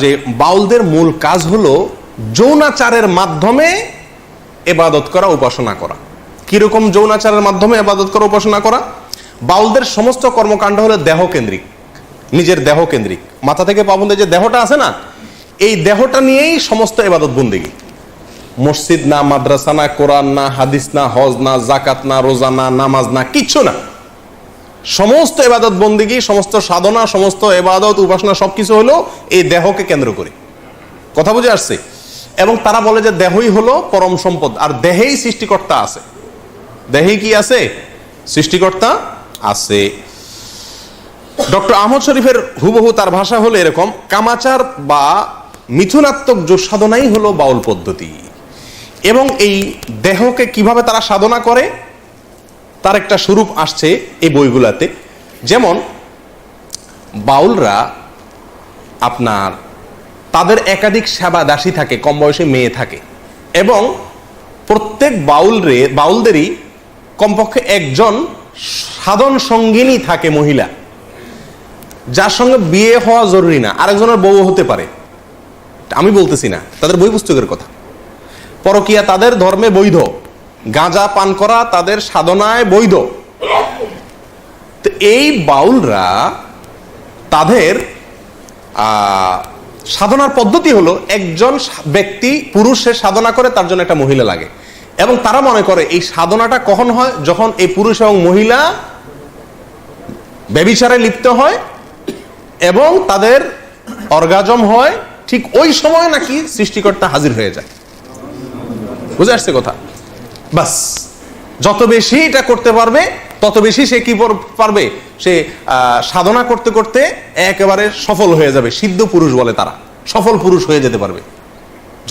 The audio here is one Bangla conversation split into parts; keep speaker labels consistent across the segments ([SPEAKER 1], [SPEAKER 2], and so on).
[SPEAKER 1] যে বাউলদের মূল কাজ হলো যৌনাচারের মাধ্যমে ইবাদত করা, উপাসনা করা। কিরকম যৌনাচারের মাধ্যমে ইবাদত করা, উপাসনা করা? বাউলদের সমস্ত কর্মকাণ্ড হলো দেহ কেন্দ্রিক, নিজের দেহ কেন্দ্রিক। মাথা থেকে পা পর্যন্ত যে দেহটা আছে না, এই দেহটা নিয়েই সমস্ত ইবাদত বন্দেগী। মসজিদ না, মাদ্রাসা না, কোরআন না, হাদিস না, হজ না, জাকাত না, রোজা না, নামাজ না, কিচ্ছু না। সমস্ত ইবাদত বন্দেগী, সমস্ত সাধনা, সমস্ত ইবাদত উপাসনা সবকিছু হলো এই দেহকে কেন্দ্র করে। কথা বুঝে আসছে? এবং তারা বলে যে দেহই হলো পরম সম্পদ, আর দেহেই সৃষ্টিকর্তা আছে। দেহেই কি আছে? সৃষ্টিকর্তা আছে। ডক্টর আহমদ শরীফের হুবহু তার ভাষা হলো এরকম, কামাচার বা মিথুনাত্মক যোগ সাধনাই হলো বাউল পদ্ধতি। এবং এই দেহকে কিভাবে তারা সাধনা করে তার একটা স্বরূপ আসছে এই বইগুলাতে। যেমন বাউলরা আপনার তাদের একাধিক সেবা দাসী থাকে, কম বয়সী মেয়ে থাকে, এবং প্রত্যেক বাউলদেরই কমপক্ষে একজন সাধন সঙ্গিনী থাকে, মহিলা, যার সঙ্গে বিয়ে হওয়া জরুরি না, আরেকজনের বউ হতে পারে। আমি বলতেছি না, তাদের বই পুস্তকের কথা। পরকীয়া তাদের ধর্মে বৈধ, গাঁজা পান করা তাদের সাধনায় বৈধ। তো এই বাউলরা তাদের সাধনার পদ্ধতি হলো, একজন ব্যক্তি পুরুষে সাধনা করে, তার জন্য একটা মহিলা লাগে। এবং তারা মনে করে এই সাধনাটা কখন হয়? যখন এই পুরুষ এবং মহিলা ব্যভিচারে লিপ্ত হয় এবং তাদের অর্গাজম হয়, ঠিক ওই সময় নাকি সৃষ্টিকর্তা হাজির হয়ে যায়। বুঝে আসছে কথা? বাস, যত বেশি এটা করতে পারবে তত বেশি সে কি পারবে, সে সাধনা করতে করতে একেবারে সফল হয়ে যাবে। সিদ্ধ পুরুষ বলে তারা, সফল পুরুষ হয়ে যেতে পারবে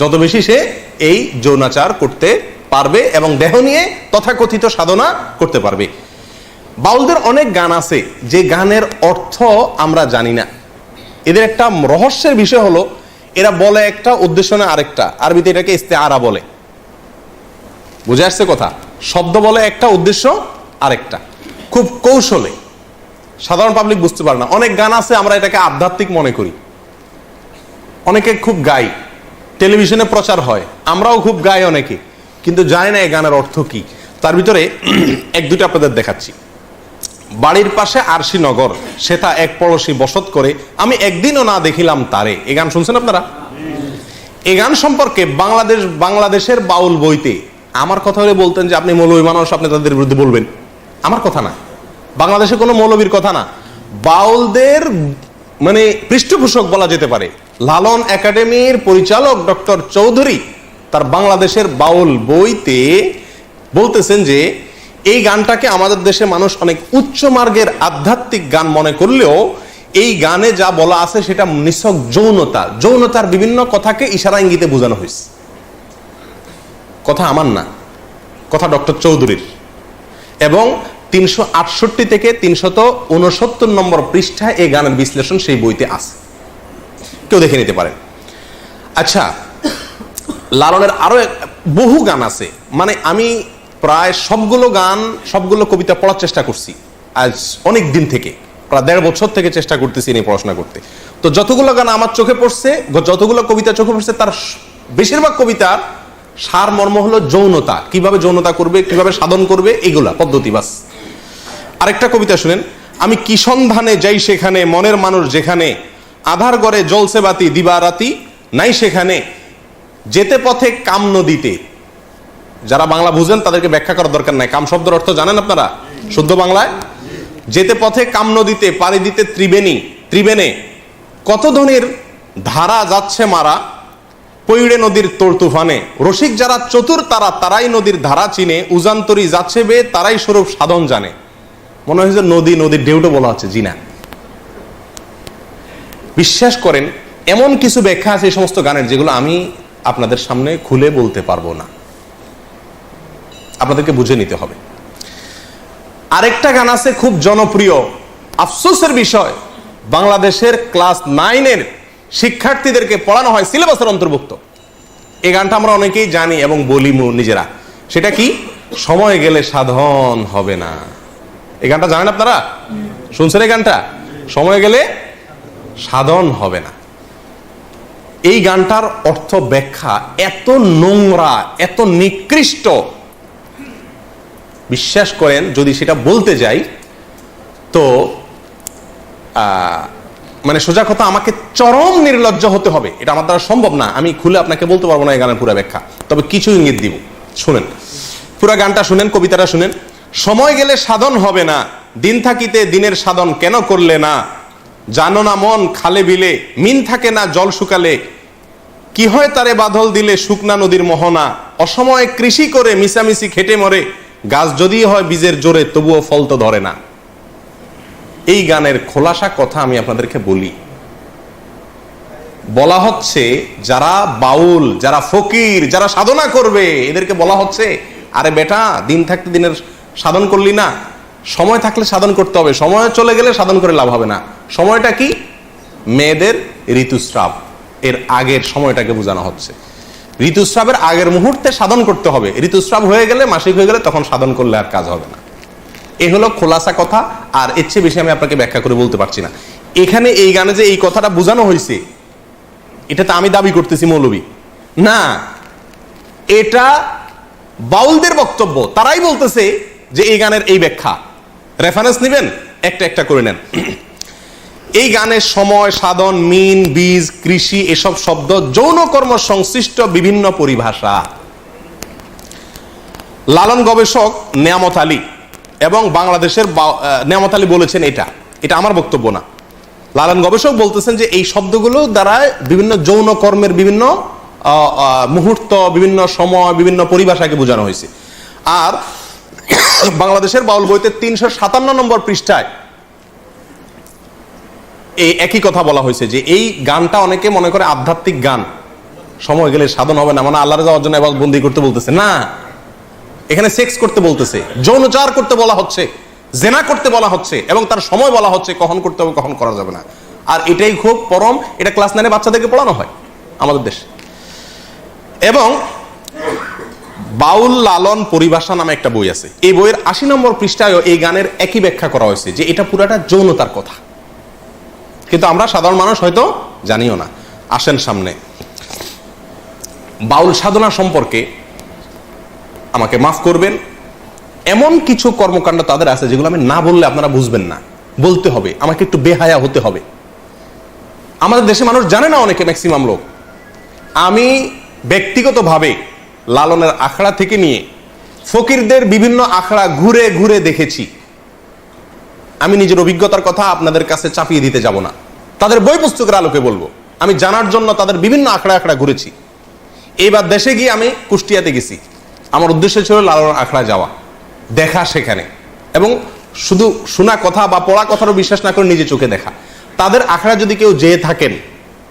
[SPEAKER 1] যত বেশি সে এই যৌনাচার করতে পারবে এবং দেহ নিয়ে তথাকথিত সাধনা করতে পারবে। বাউলদের অনেক গান আছে যে গানের অর্থ আমরা জানি না। এদের একটা রহস্যের বিষয় হলো, এরা বলে একটা, উদ্দেশ্য না আরেকটা। আরবিতে এটাকে ইস্তেআরা বলে। বুঝে আসছে কথা? শব্দ বলে একটা, উদ্দেশ্য আরেকটা, খুব কৌশলে। সাধারণ পাবলিক বুঝতে পারে না। অনেক গান আছে আমরা এটাকে আধ্যাত্মিক মনে করি, অনেকে খুব গাই, টেলিভিশনে প্রচার হয়, আমরাও খুব গাই অনেকে, কিন্তু জানি না এই গানের অর্থ কি। তার ভিতরে এক দুটো আপনাদের দেখাচ্ছি। বাড়ির পাশে আরশি নগর, সেটা এক পড়শি বসত করে, আমি একদিনও না দেখিলাম তারে। এই গান শুনছেন আপনারা? এই গান সম্পর্কে বাংলাদেশের বাউল বইতে আমার কথা হলে বলতেন যে আপনি মৌলবী মানুষ, আপনি তাদের বিরুদ্ধে বলবেন। আমার কথা না, বাংলাদেশে কোনো মৌলবীর কথা না, বাউলদের মানে পৃষ্ঠপোষক বলা যেতে পারে লালন একাডেমির পরিচালক ডক্টর চৌধুরী তার বাংলাদেশের বাউল বইতে বলতেছেন যে এই গানটাকে আমাদের দেশে মানুষ অনেক উচ্চ মার্গের আধ্যাত্মিক গান মনে করলেও এই গানে যা বলা আছে সেটা নিছক যৌনতা, যৌনতার বিভিন্ন কথাকে ইশারা ইঙ্গিতে বোঝানো হয়েছে। কথা আমার না, কথা ডক্টর চৌধুরীর। এবং 368 থেকে 369 নম্বর পৃষ্ঠায় এই গানের বিশ্লেষণ সেই বইতে আছে, কেউ দেখে নিতে পারেন। আচ্ছা, লালনের আরো বহু গান আছে, মানে আমি প্রায় সবগুলো কবিতা পড়ার চেষ্টা করছি আজ অনেক দিন থেকে, প্রায় 1.5 বছর থেকে চেষ্টা করতেছি নিয়ে পড়াশোনা করতে। তো যতগুলো গান আমার চোখে পড়ছে, যতগুলো কবিতা চোখে পড়ছে, তার বেশিরভাগ কবিতার সার মর্ম হলো যৌনতা, কিভাবে যৌনতা করবে, কিভাবে সাধন করবে, এগুলা পদ্ধতি। বাস। আরেকটা কবিতা শুনেন, আমি কি সন্ধানে যাই সেখানে, মনের মানুষ যেখানে, আধার গড়ে জ্বলছে বাতি দিবারাতি নাই সেখানে, যেতে পথে কাম নদীতে। যারা বাংলা বুঝেন তাদেরকে ব্যাখ্যা করার দরকার নাই, কাম শব্দের অর্থ জানেন আপনারা শুদ্ধ বাংলায়? যেতে পথে কাম নদীতে, পাড়ি দিতে ত্রিবেণে, কত ধনের ধারা যাচ্ছে মারা, পইড়ে নদীর তোর তুফানে, রসিক যারা চতুর তারাই নদীর ধারা চিনে, উজান্তরি যাচ্ছে বে তারাই স্বরূপ সাধন জানে। মনে হয় যে নদীর ঢেউটা বলা হচ্ছে, জি না। বিশ্বাস করেন এমন কিছু ব্যাখ্যা আছে এই সমস্ত গানের যেগুলো আমি আপনাদের সামনে খুলে বলতে পারবো না, আপনাদেরকে বুঝে নিতে হবে। আরেকটা গান আছে খুব জনপ্রিয়, আফসোসের বিষয়, বাংলাদেশের ক্লাস 9-এর শিক্ষার্থীদেরকে পড়ানো হয়, সিলেবাসের অন্তর্ভুক্ত। এই গানটা আমরা অনেকেই জানি এবং বলি নিজেরা। সেটা কি? সময় গেলে সাধন হবে না। এই গানটা জানেন আপনারা? শুনছেন এই গানটা? সময় গেলে সাধন হবে না। এই গানটার অর্থ ব্যাখ্যা এত নোংরা, এত নিকৃষ্ট, বিশ্বাস করেন যদি সেটা বলতে যাই তো মানে সোজা কথা আমাকে চরম নির্লজ্জ হতে হবে। এটা আমার দ্বারা সম্ভব না, আমি খুলে আপনাকে বলতে পারবো না এই গানের পুরো ব্যাখ্যা, তবে কিছু ইঙ্গিত দিব। শুনেন, পুরো গানটা শুনেন, কবিতাটা শুনেন। সময় গেলে সাধন হবে না, দিন থাকিতে দিনের সাধন কেন করলে না? জানো না মন খালে বিলে মিন থাকে না জল শুকালে, কি হয় তারে বাদল দিলে শুকনা নদীর মোহনা, অসময়ে কৃষি করে মিশামিশি খেটে মরে, গাছ যদি হয় বীজের জোরে তবুও ফল তো ধরে না। এই গানের খোলাসা কথা আমি আপনাদেরকে বলি। বলা হচ্ছে যারা বাউল, যারা ফকির, যারা সাধনা করবে এদেরকে বলা হচ্ছে, আরে বেটা দিন থাকতে দিনের সাধন করলি না, সময় থাকলে সাধন করতে হবে, সময় চলে গেলে সাধন করে লাভ হবে না। সময়টা কি? মেয়েদের ঋতুস্রাব, এর আগের সময়টাকে বোঝানো হচ্ছে। ঋতুস্রাবের আগের মুহূর্তে সাধন করতে হবে, ঋতুস্রাব হয়ে গেলে, মাসিক হয়ে গেলে তখন সাধন করলে আর কাজ হবে না। এ হলো খোলাসা কথা, আর এর চেয়ে বেশি আমি আপনাকে ব্যাখ্যা করে বলতে পারছি না। এখানে এই গানে যে এই কথাটা বোঝানো হয়েছে, এটা তো আমি দাবি করতেছি মৌলবী না, এটা বাউলদের বক্তব্য, তারাই বলতেছে যে এই গানের এই ব্যাখ্যা। রেফারেন্স নেবেন, একটা একটা করে নেন। এই গানের সময়, সাধন, মিন, বীজ, কৃষি এসব শব্দ যৌন কর্ম সংশ্লিষ্ট বিভিন্ন পরিভাষা। লালন গবেষক নেয়ামত আলী এবং বাংলাদেশের নেয়ামত আলী বলেছেন, এটা আমার বক্তব্য না, লালন গবেষক বলতেছেন যে এই শব্দগুলো দ্বারা বিভিন্ন যৌন কর্মের বিভিন্ন মুহূর্ত, বিভিন্ন সময়, বিভিন্ন পরিভাষাকে বোঝানো হয়েছে। আর বাংলাদেশের বাউল বইতে 357 নম্বর পৃষ্ঠায় এই একই কথা বলা হয়েছে যে এই গানটা অনেকে মনে করে আধ্যাত্মিক গান, সময় গেলে সাধন হবে না, মানে আল্লাহর যাওয়ার জন্য এবার বন্দি করতে বলতেছে না, এখানে সেক্স করতে বলতেছে, যৌনচার করতে বলা হচ্ছে, জেনা করতে বলা হচ্ছে, এবং তার সময় বলা হচ্ছে কখন করতে হবে কখন করা যাবে না। আর এটাই খুব পরম, এটা ক্লাস 9 বাচ্চাদেরকে পড়ানো হয় আমাদের দেশে। এবং বাউল লালন পরিভাষা নামে একটা বই আছে, এই বইয়ের 80 নম্বর পৃষ্ঠায় এই গানের একই ব্যাখ্যা করা হয়েছে যে এটা পুরাটা যৌনতার কথা, কিন্তু আমরা সাধারণ মানুষ হয়তো জানিও না। আসেন সামনে। বাউল সাধনা সম্পর্কে আমাকে মাফ করবেন, এমন কিছু কর্মকাণ্ড তাদের আছে যেগুলো আমি না বললে আপনারা বুঝবেন না, বলতে হবে, আমাকে একটু বেহায়া হতে হবে। আমাদের দেশে মানুষ জানে না, অনেকে, ম্যাক্সিমাম লোক। আমি ব্যক্তিগতভাবে লালনের আখড়া থেকে নিয়ে ফকিরদের বিভিন্ন আখড়া ঘুরে ঘুরে দেখেছি। আমি নিজের অভিজ্ঞতার কথা আপনাদের কাছে চাপিয়ে দিতে যাব না, তাদের বই পুস্তকের আলোকে বলবো। আমি জানার জন্য তাদের বিভিন্ন আখড়া আখড়া ঘুরেছি। এইবার দেশে গিয়ে আমি কুষ্টিয়াতে গেছি, আমার উদ্দেশ্য ছিল লালনের আখড়া যাওয়া, দেখা সেখানে, এবং শুধু শোনা কথা বা পড়া কথারও বিশ্বাস না করে নিজে চোখে দেখা। তাদের আখড়া যদি কেউ যেয়ে থাকেন,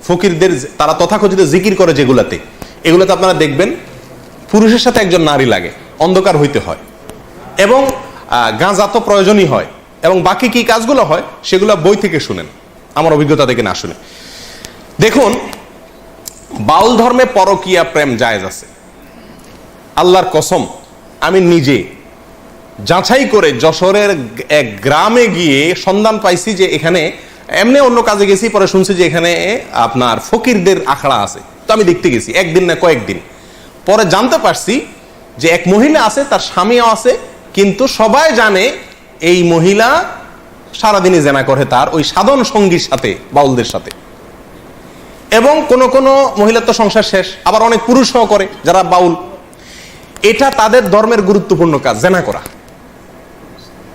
[SPEAKER 1] ফকিরদের তারা তথাকথিত জিকির করে যেগুলাতে, এগুলোতে আপনারা দেখবেন পুরুষের সাথে একজন নারী লাগে, অন্ধকার হইতে হয়, এবং গাঁজা তো প্রয়োজনই হয়, এবং বাকি কি কাজগুলো হয় সেগুলো বই থেকে শুনেন, আমার অভিজ্ঞতা থেকে না শুনে। দেখুন, বাউল ধর্মে পরকীয়া প্রেম জায়েজ আছে। আল্লাহর কসম, আমি নিজে যাচাই করে যশোরের এক গ্রামে গিয়ে সন্ধান পাইছি যে এখানে, এমনি অন্য কাজে গেছি, পরে শুনছি যে এখানে আপনার ফকিরদের আখড়া আছে। তো আমি দেখতে গেছি, একদিন না কয়েকদিন, পরে জানতে পারছি যে এক মহিলা আছে, তার স্বামীও আছে, কিন্তু সবাই জানে এই মহিলা সারাদিনই জেনা করে তার ওই সাধন সঙ্গীর সাথে, বাউলদের সাথে। এবং কোন কোন মহিলার তো সংসার শেষ, আবার অনেক পুরুষও করে যারা বাউল। এটা তাদের ধর্মের গুরুত্বপূর্ণ কাজ, জেনা করা,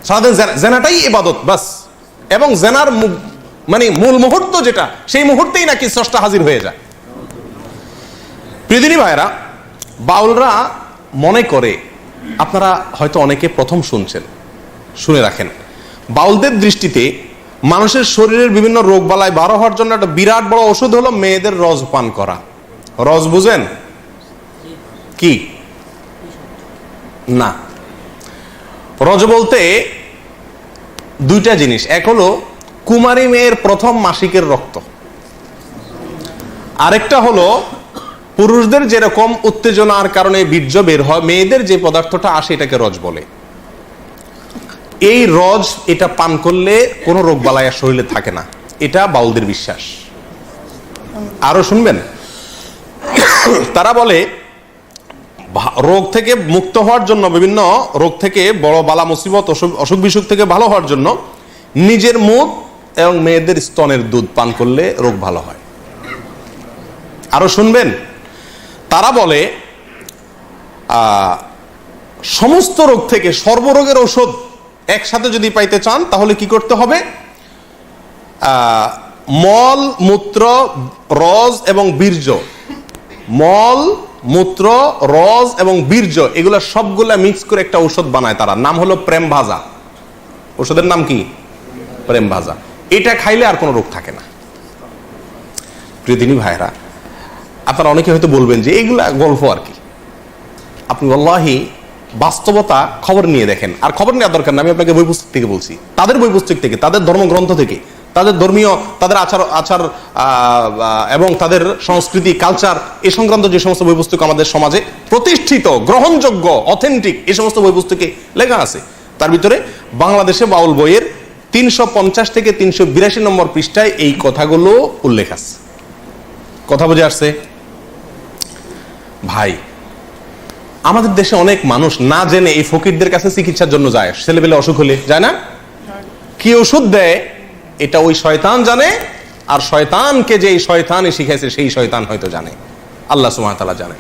[SPEAKER 1] সারাদিন জেনাটাই ইবাদত বাস। এবং জেনার মানে মূল মুহূর্ত যেটা, সেই মুহূর্তেই নাকি স্রষ্টা হাজির হয়ে যায়। প্রিয়দিনী ভাইরা, বাউলরা মনে করে, আপনারা হয়তো অনেকে প্রথম শুনছেন, শুনে রাখেন, বাউলদের দৃষ্টিতে মানুষের শরীরের বিভিন্ন রোগ বালাই বার হওয়ার জন্য একটা বিরাট বড় ওষুধ হলো মেয়েদের রস পান করা। রস বুঝেন কি? না, রজ বলতে দুইটা জিনিস। এক হলো কুমারী মেয়ের প্রথম মাসিকের রক্ত, আরেকটা হলো পুরুষদের যেরকম উত্তেজনার কারণে বীর্য বের হয়, মেয়েদের যে পদার্থটা আসে এটাকে রজ বলে। এই রজ, এটা পান করলে কোনো রোগ বালাই শরীরে থাকে না, এটা বাউলদের বিশ্বাস। আরো শুনবেন, তারা বলে রোগ থেকে মুক্ত হওয়ার জন্য, বিভিন্ন রোগ থেকে, বড় বালা মুসিবত, অসুখ বিসুখ থেকে ভালো হওয়ার জন্য নিজের মুখ এবং মেয়েদের স্তনের দুধ পান করলে রোগ ভালো হয়। আরো শুনবেন, তারা বলে সমস্ত রোগ থেকে সর্বরোগের ঔষধ একসাথে যদি পাইতে চান তাহলে কি করতে হবে? মল, মূত্র, রজ এবং বীর্য, মল, মূত্র, রজ এবং বীর্য, এগুলা সবগুলা মিক্স করে একটা ঔষধ বানায় তারা, নাম হলো প্রেম ভাজা। ওষুধের নাম কি? প্রেম ভাজা। এটা খাইলে আর কোনো রোগ থাকে না। প্রিয়দিনী ভাইরা, আপনারা অনেকে হয়তো বলবেন যে এগুলা গল্প আর কি। আপনি আল্লাহি বাস্তবতা খবর নিয়ে দেখেন, আর খবর নেওয়ার দরকার না, আমি আপনাকে বই পুস্তক থেকে বলছি, তাদের বই পুস্তক থেকে, তাদের ধর্মগ্রন্থ থেকে, তাদের ধর্মীয়, তাদের আচার এবং তাদের সংস্কৃতি, কালচার, এই সংক্রান্ত যে সমস্ত বই পুস্তক আমাদের সমাজে প্রতিষ্ঠিত, গ্রহণযোগ্য, অথেন্টিক, এই সমস্ত বই পুস্তকে লেখা আছে। তার ভিতরে বাংলাদেশে বাউল বইয়ের 350 থেকে 382 নম্বর পৃষ্ঠায় এই কথাগুলো উল্লেখ আছে। কথা বুঝে আসছে ভাই? আমাদের দেশে অনেক মানুষ না জেনে এই ফকিরদের কাছে চিকিৎসার জন্য যায়, ছেলেবেলে অসুখ হলে যায় না? কি ওষুধ দেয় এটা ওই শয়তান জানে, আর শয়তানকে যে এই শয়তানই শিখাইছে সেই শয়তান হয়তো জানে, আল্লাহ সুবহানাহু ওয়া তাআলা জানে।